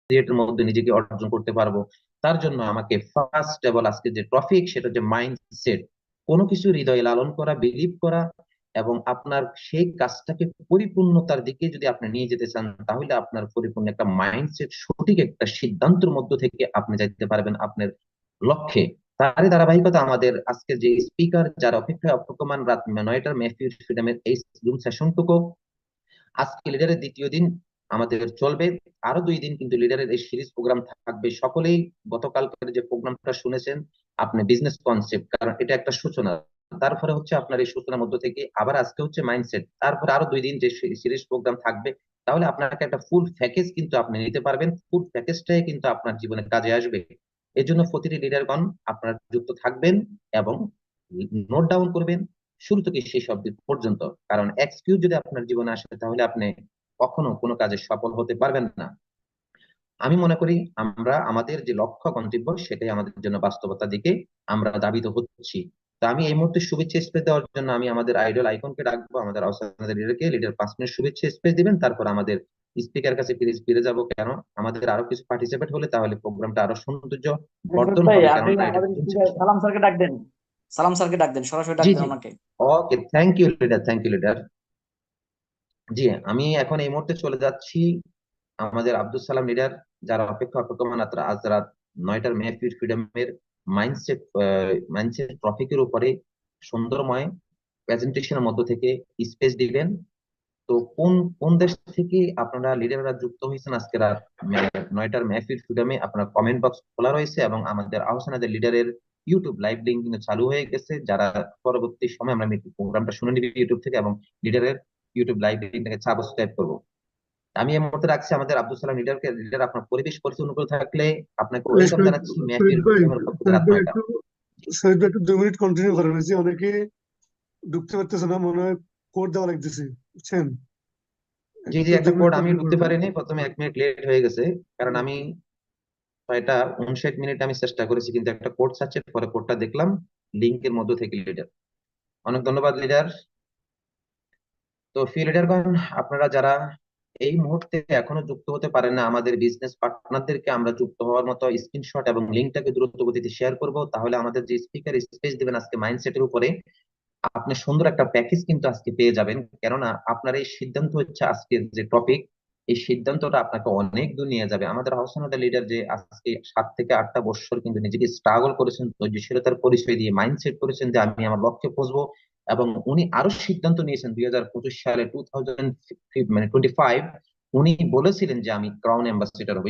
পিরিয়ডের মধ্যে নিজেকে অর্জন করতে পারবো। তার জন্য আমাকে ফার্স্ট অফ অল আজকে যে টপিক সেটা হচ্ছে মাইন্ডসেট। কোনো কিছু হৃদয়ে লালন করা, বিলিভ করা, এবং আপনার সেই কাজটাকে পরিপূর্ণতার দিকে যদি আপনি নিয়ে যেতে চান, তাহলে আপনার পরিপূর্ণ একটা মাইন্ডসেট, সঠিক একটা সিদ্ধান্তের মধ্য থেকে আপনি যাইতে পারবেন আপনার লক্ষ্যে। তারই ধারাবাহিকতা আমাদের আজকে যে স্পিকার যারা অপেক্ষায় অপেক্ষমান রাত 9টার মেহফিল ফ্রিডমের এই জুম সেশনটুকু আজকে লিডারের দ্বিতীয় দিন আমাদের চলবে। আরো 2 দিন কিন্তু লিডারের এই সিরিজ প্রোগ্রাম থাকবে। সকলেই গতকালকের যে প্রোগ্রামটা শুনেছেন আপনি, বিজনেস কনসেপ্ট, কারণ এটা একটা সূচনা। তারপরে হচ্ছে আপনার এই সূচনার মধ্য থেকে আবার আজকে হচ্ছে মাইন্ডসেট, তারপরে আরো 2 দিন যে সিরিজ প্রোগ্রাম থাকবে। তাহলে আপনাকে একটা ফুল প্যাকেজ কিন্তু আপনি নিতে পারবেন, ফুল প্যাকেজটাই কিন্তু আপনার জীবনে কাজে আসবে। এই জন্য প্রতিটি লিডারগণ আপনারা যুক্ত থাকবেন এবং নোট ডাউন করবেন শুরু থেকে শেষ অবধি পর্যন্ত। কারণ এক্সকিউজ যদি আপনার জীবনে আসে তাহলে আপনি কখনো কোনো কাজে সফল হতে পারবেন না। আমি মনে করি আমরা আমাদের যে লক্ষ্য গন্তব্য সেটাই আমাদের জন্য বাস্তবতার দিকে আমরা ধাবিত হচ্ছি। তো আমি এই মুহূর্তে শুভেচ্ছা স্পেস দেওয়ার জন্য আমি আমাদের আইডল আইকনকে ডাকবো, আমাদের আহসান লিডারকে। লিডার 5 মিনিট শুভেচ্ছা স্পেস দিবেন, তারপর আমাদের স্পিকার কাছে ফিরে যাব। কেন আমাদের আরো কিছু পার্টিসিপেট হলে তাহলে প্রোগ্রামটা আরো সৌন্দর্য রিফাত বর্ধন ভাই, হবে, আপনি কেননা এটা আমাদের জুম স্পিকার সেশন। সালাম স্যারকে ডাক দেন। সালাম স্যারকে ডাক দেন, সরাসরি ডাক জি দেন জি, ওনাকে। Okay, thank you leader, thank you leader. জি, আমি এখন এই মুহূর্তে চলে যাচ্ছি আমাদের আব্দুল সালাম লিডার, যারা অপেক্ষা অপেক্ষমান আজ রাত 9টার মেহফিল ফ্রিডমের মাইন্ডসেট মাইন্ডসেট টপিকের উপরে সুন্দরময় প্রেজেন্টেশনের মধ্য থেকে স্পেস দিবেন। তো কোন কোন দেশ থেকে আপনারা লিডাররা যুক্ত হয়েছেন আজকে রাত 9টার মেহফিল ফ্রিডমে, আপনার কমেন্ট বক্স খোলা রয়েছে এবং আমাদের আহসানাদের লিডারের ইউটিউব লাইভ লিঙ্ক কিন্তু চালু হয়ে গেছে। যারা পরবর্তী সময় আমরা প্রোগ্রামটা শুনে নিবি ইউটিউব থেকে, এবং লিডারের ইউটিউব লাইভ লিঙ্কটাকে সাবস্ক্রাইব করবো। আমি এই মুহূর্তে রাখছি আমাদের আব্দুল সালাম লিডারকে। লিডার, আপনার পরিবেশ পরিস্থিতি অনুকূল থাকলে আপনাকে এই ওয়েলকাম শহীদ জানাচ্ছি শহীদ মেহফিল ভাই ফ্রিডমের পক্ষ থেকে শহীদ রাত ভাই 9টা। একটু শহীদ ভাই একটু 2 মিনিট কন্টিনিউ করেন, যে অনেকে ঢুকতে পারতেছে না, মনে হয় কোড দেওয়া লাগতেছে, বুঝছেন? জি জি, একটু একটা 2 মিনিট কোড আমি কন্টিনিউ ঢুকতে করেন। পারিনি, প্রথমে 1 মিনিট লেট হয়ে গেছে। কারণ আমি 6টা 59 মিনিট আমি চেষ্টা করেছি, কিন্তু একটা কোড চাচ্ছে, পরে কোডটা দেখলাম লিঙ্কের মধ্য থেকে। লিডার, অনেক ধন্যবাদ লিডার। তো ফি লিডারগণ, আপনারা যারা এই মুহূর্তে এখনো যুক্ত হতে পারেন না, আমাদের বিজনেস পার্টনারদেরকে আমরা যুক্ত হওয়ার মতো স্ক্রিনশট এবং লিঙ্কটাকে দ্রুত গতিতে শেয়ার করব। তাহলে আমাদের যে স্পিকার স্পেস দিবেন আজকে মাইন্ডসেটের উপরে, আপনি সুন্দর একটা প্যাকেজ কিন্তু আজকে পেয়ে যাবেন। কেননা আপনার এই সিদ্ধান্ত হচ্ছে আজকের যে টপিক, এই সিদ্ধান্তটা আপনাকে অনেক দূর নিয়ে যাবে। আমাদের হাউসনাদা লিডার যে আজকে 7 থেকে 8টা বছর কিন্তু নিজেকে স্ট্রাগল করেছেন, ধৈর্যশীলতার পরিচয় দিয়ে মাইন্ডসেট করেছেন যে আমি আমার লক্ষ্যে পৌঁছবো। এবং উনি আরো সিদ্ধান্ত নিয়েছেন 2025 সালে 2025, উনি বলেছিলেন যে আমি ক্রাউন অ্যাম্বাসেডর হবো।